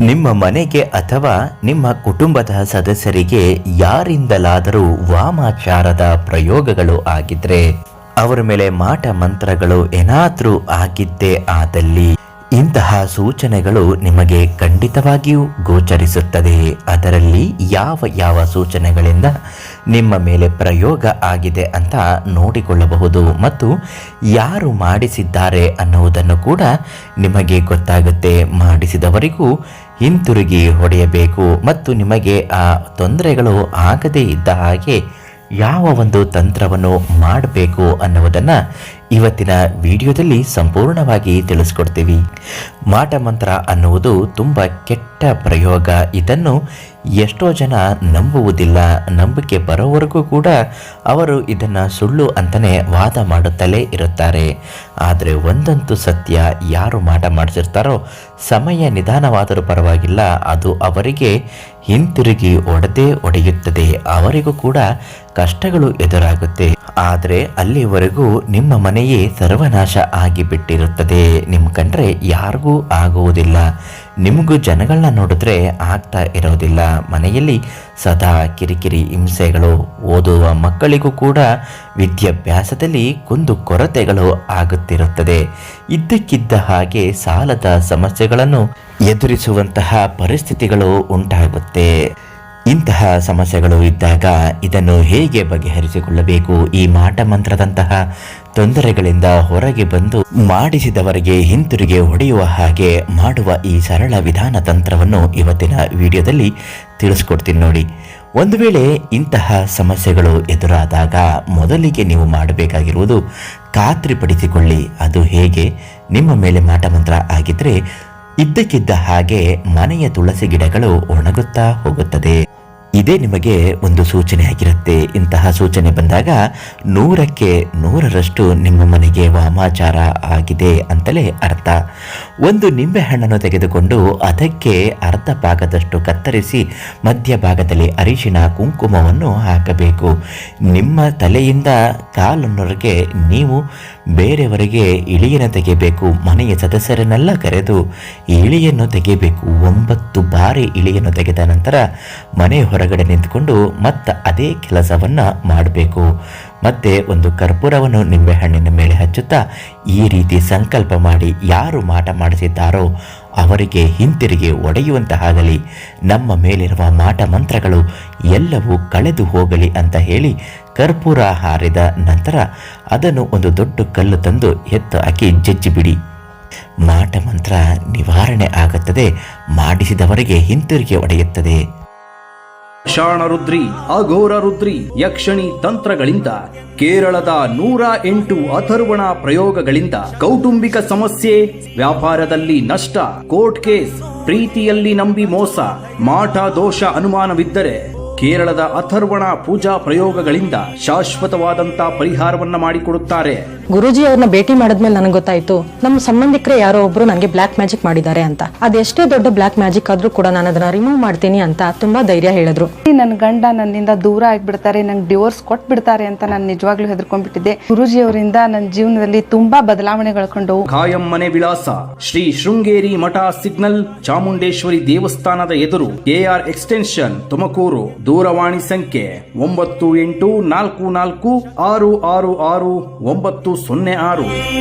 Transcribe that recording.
ನಿಮ್ಮ ಮನೆಗೆ ಅಥವಾ ನಿಮ್ಮ ಕುಟುಂಬದ ಸದಸ್ಯರಿಗೆ ಯಾರಿಂದಲಾದರೂ ವಾಮಾಚಾರದ ಪ್ರಯೋಗಗಳು ಆಗಿದ್ರೆ, ಅವರ ಮೇಲೆ ಮಾಟ ಮಂತ್ರಗಳು ಏನಾದರೂ ಆಗಿದ್ದೇ ಆದಲ್ಲಿ ಇಂತಹ ಸೂಚನೆಗಳು ನಿಮಗೆ ಖಂಡಿತವಾಗಿಯೂ ಗೋಚರಿಸುತ್ತದೆ. ಅದರಲ್ಲಿ ಯಾವ ಯಾವ ಸೂಚನೆಗಳಿಂದ ನಿಮ್ಮ ಮೇಲೆ ಪ್ರಯೋಗ ಆಗಿದೆ ಅಂತ ನೋಡಿಕೊಳ್ಳಬಹುದು ಮತ್ತು ಯಾರು ಮಾಡಿಸಿದ್ದಾರೆ ಅನ್ನುವುದನ್ನು ಕೂಡ ನಿಮಗೆ ಗೊತ್ತಾಗುತ್ತೆ. ಮಾಡಿಸಿದವರಿಗೂ ಹಿಂತಿರುಗಿ ಹೊಡೆಯಬೇಕು ಮತ್ತು ನಿಮಗೆ ಆ ತೊಂದರೆಗಳು ಆಗದೇ ಇದ್ದ ಹಾಗೆ ಯಾವ ಒಂದು ತಂತ್ರವನ್ನು ಮಾಡಬೇಕು ಅನ್ನುವುದನ್ನು ಇವತ್ತಿನ ವಿಡಿಯೋದಲ್ಲಿ ಸಂಪೂರ್ಣವಾಗಿ ತಿಳಿಸ್ಕೊಡ್ತೀವಿ. ಮಾಟ ಮಂತ್ರ ಅನ್ನುವುದು ತುಂಬ ಕೆಟ್ಟ ಪ್ರಯೋಗ. ಇದನ್ನು ಎಷ್ಟೋ ಜನ ನಂಬುವುದಿಲ್ಲ. ನಂಬಿಕೆ ಬರೋವರೆಗೂ ಕೂಡ ಅವರು ಇದನ್ನು ಸುಳ್ಳು ಅಂತಲೇ ವಾದ ಮಾಡುತ್ತಲೇ ಇರುತ್ತಾರೆ. ಆದರೆ ಒಂದಂತೂ ಸತ್ಯ, ಯಾರು ಮಾಟ ಮಾಡಿಸಿರ್ತಾರೋ ಸಮಯ ನಿಧಾನವಾದರೂ ಪರವಾಗಿಲ್ಲ, ಅದು ಅವರಿಗೆ ಹಿಂತಿರುಗಿ ಒಡೆಯುತ್ತದೆ. ಅವರಿಗೂ ಕೂಡ ಕಷ್ಟಗಳು ಎದುರಾಗುತ್ತೆ. ಆದರೆ ಅಲ್ಲಿವರೆಗೂ ನಿಮ್ಮ ಮನೆಯೇ ಸರ್ವನಾಶ ಆಗಿಬಿಟ್ಟಿರುತ್ತದೆ. ನಿಮ್ಮ ಕಂಡ್ರೆ ಯಾರಿಗೂ ಆಗುವುದಿಲ್ಲ. ನಿಮಗೂ ಜನಗಳನ್ನ ನೋಡಿದ್ರೆ ಆಗ್ತಾ ಇರೋದಿಲ್ಲ. ಮನೆಯಲ್ಲಿ ಸದಾ ಕಿರಿಕಿರಿ, ಹಿಂಸೆಗಳು, ಓದುವ ಮಕ್ಕಳಿಗೂ ಕೂಡ ವಿದ್ಯಾಭ್ಯಾಸದಲ್ಲಿ ಕುಂದು ಕೊರತೆಗಳು ಆಗುತ್ತಿರುತ್ತದೆ. ಇದ್ದಕ್ಕಿದ್ದ ಹಾಗೆ ಸಾಲದ ಸಮಸ್ಯೆಗಳನ್ನು ಎದುರಿಸುವಂತಹ ಪರಿಸ್ಥಿತಿಗಳು ಉಂಟಾಗುತ್ತೆ. ಇಂತಹ ಸಮಸ್ಯೆಗಳು ಇದ್ದಾಗ ಇದನ್ನು ಹೇಗೆ ಬಗೆಹರಿಸಿಕೊಳ್ಳಬೇಕು? ಈ ಮಾಟ ಮಂತ್ರದಂತಹ ತೊಂದರೆಗಳಿಂದ ಹೊರಗೆ ಬಂದು ಮಾಡಿಸಿದವರಿಗೆ ಹಿಂತಿರುಗಿ ಹೊಡೆಯುವ ಹಾಗೆ ಮಾಡುವ ಈ ಸರಳ ವಿಧಾನ ತಂತ್ರವನ್ನು ಇವತ್ತಿನ ವಿಡಿಯೋದಲ್ಲಿ ತಿಳಿಸ್ಕೊಡ್ತೀನಿ ನೋಡಿ. ಒಂದು ವೇಳೆ ಇಂತಹ ಸಮಸ್ಯೆಗಳು ಎದುರಾದಾಗ ಮೊದಲಿಗೆ ನೀವು ಮಾಡಬೇಕಾಗಿರುವುದು ಖಾತ್ರಿಪಡಿಸಿಕೊಳ್ಳಿ. ಅದು ಹೇಗೆ? ನಿಮ್ಮ ಮೇಲೆ ಮಾಟ ಮಂತ್ರ ಆಗಿದ್ರೆ ಇದ್ದಕ್ಕಿದ್ದ ಹಾಗೆ ಮನೆಯ ತುಳಸಿ ಗಿಡಗಳು ಒಣಗುತ್ತಾ ಹೋಗುತ್ತದೆ. ಇದೇ ನಿಮಗೆ ಒಂದು ಸೂಚನೆ ಆಗಿರುತ್ತೆ. ಇಂತಹ ಸೂಚನೆ ಬಂದಾಗ 100ಕ್ಕೆ 100ರಷ್ಟು ನಿಮ್ಮ ಮನೆಗೆ ವಾಮಾಚಾರ ಆಗಿದೆ ಅಂತಲೇ ಅರ್ಥ. ಒಂದು ನಿಂಬೆಹಣ್ಣನ್ನು ತೆಗೆದುಕೊಂಡು ಅದಕ್ಕೆ ಅರ್ಧ ಭಾಗದಷ್ಟು ಕತ್ತರಿಸಿ ಮಧ್ಯಭಾಗದಲ್ಲಿ ಅರಿಶಿನ ಕುಂಕುಮವನ್ನು ಹಾಕಬೇಕು. ನಿಮ್ಮ ತಲೆಯಿಂದ ಕಾಲನ್ನೊರೆಗೆ ನೀವು ಬೇರೆಯವರಿಗೆ ಇಳಿಯನ್ನು ತೆಗೆಯಬೇಕು. ಮನೆಯ ಸದಸ್ಯರನ್ನೆಲ್ಲ ಕರೆದು ಇಳಿಯನ್ನು ತೆಗೆಯಬೇಕು. 9 ಬಾರಿ ಇಳಿಯನ್ನು ತೆಗೆದ ನಂತರ ಮನೆ ಹೊರಗಡೆ ನಿಂತುಕೊಂಡು ಮತ್ತೆ ಅದೇ ಕೆಲಸವನ್ನು ಮಾಡಬೇಕು. ಮತ್ತೆ ಒಂದು ಕರ್ಪೂರವನ್ನು ನಿಂಬೆಹಣ್ಣಿನ ಮೇಲೆ ಹಚ್ಚುತ್ತಾ ಈ ರೀತಿ ಸಂಕಲ್ಪ ಮಾಡಿ, ಯಾರು ಮಾಟ ಮಾಡಿಸಿದ್ದಾರೋ ಅವರಿಗೆ ಹಿಂತಿರುಗಿ ಒಡೆಯುವಂತಾಗಲಿ, ನಮ್ಮ ಮೇಲಿರುವ ಮಾಟ ಮಂತ್ರಗಳು ಎಲ್ಲವೂ ಕಳೆದು ಹೋಗಲಿ ಅಂತ ಹೇಳಿ ಕರ್ಪೂರ ಹಾರಿದ ನಂತರ ಅದನ್ನು ಒಂದು ದೊಡ್ಡ ಕಲ್ಲು ತಂದು ಎತ್ತು ಹಾಕಿ ಜಜ್ಜಿಬಿಡಿ. ಮಾಟ ಮಂತ್ರ ನಿವಾರಣೆ ಆಗುತ್ತದೆ. ಮಾಡಿಸಿದವರಿಗೆ ಹಿಂತಿರುಗಿ ಒಡೆಯುತ್ತದೆ. ಶಾಣರುದ್ರಿ, ಅಘೋರ ರುದ್ರಿ, ಯಕ್ಷಣಿ ತಂತ್ರಗಳಿಂದ, ಕೇರಳದ 108 ಅಥರ್ವಣ ಪ್ರಯೋಗಗಳಿಂದ ಕೌಟುಂಬಿಕ ಸಮಸ್ಯೆ, ವ್ಯಾಪಾರದಲ್ಲಿ ನಷ್ಟ, ಕೋರ್ಟ್ ಕೇಸ್, ಪ್ರೀತಿಯಲ್ಲಿ ನಂಬಿ ಮೋಸ, ಮಾಟ ದೋಷ ಅನುಮಾನವಿದ್ದರೆ ಕೇರಳದ ಅಥರ್ವಣ ಪೂಜಾ ಪ್ರಯೋಗಗಳಿಂದ ಶಾಶ್ವತವಾದಂತ ಪರಿಹಾರವನ್ನ ಮಾಡಿಕೊಡುತ್ತಾರೆ. ಗುರುಜಿ ಅವ್ರನ್ನ ಭೇಟಿ ಮಾಡಿದ್ಮೇಲೆ ನನಗೆ ಗೊತ್ತಾಯ್ತು, ನಮ್ಮ ಸಂಬಂಧಿಕರೇ ಯಾರೋ ಒಬ್ರು ನನಗೆ ಬ್ಲಾಕ್ ಮ್ಯಾಜಿಕ್ ಮಾಡಿದ್ದಾರೆ ಅಂತ. ಅದೆಷ್ಟೇ ದೊಡ್ಡ ಬ್ಲಾಕ್ ಮ್ಯಾಜಿಕ್ ಆದ್ರೂ ಕೂಡ ನಾನು ಅದನ್ನ ರಿಮೂವ್ ಮಾಡ್ತೀನಿ ಅಂತ ತುಂಬಾ ಧೈರ್ಯ ಹೇಳಿದ್ರು. ನನ್ನ ಗಂಡ ನನ್ನಿಂದ ದೂರ ಆಗ್ಬಿಡ್ತಾರೆ, ನಂಗೆ ಡಿವೋರ್ಸ್ ಕೊಟ್ಬಿಡ್ತಾರೆ ಅಂತ ನಾನು ನಿಜವಾಗ್ಲೂ ಹೆದರ್ಕೊಂಡ್ಬಿಟ್ಟಿದ್ದೆ. ಗುರುಜಿ ಅವರಿಂದ ನನ್ನ ಜೀವನದಲ್ಲಿ ತುಂಬಾ ಬದಲಾವಣೆಗಳು ಕಂಡವು. ಖಾಯಂ ಮನೆ ವಿಳಾಸ: ಶ್ರೀ ಶೃಂಗೇರಿ ಮಠ ಸಿಗ್ನಲ್, ಚಾಮುಂಡೇಶ್ವರಿ ದೇವಸ್ಥಾನದ ಎದುರು, KR ಎಕ್ಸ್ಟೆನ್ಷನ್, ತುಮಕೂರು. ದೂರವಾಣಿ ಸಂಖ್ಯೆ 98444666 906.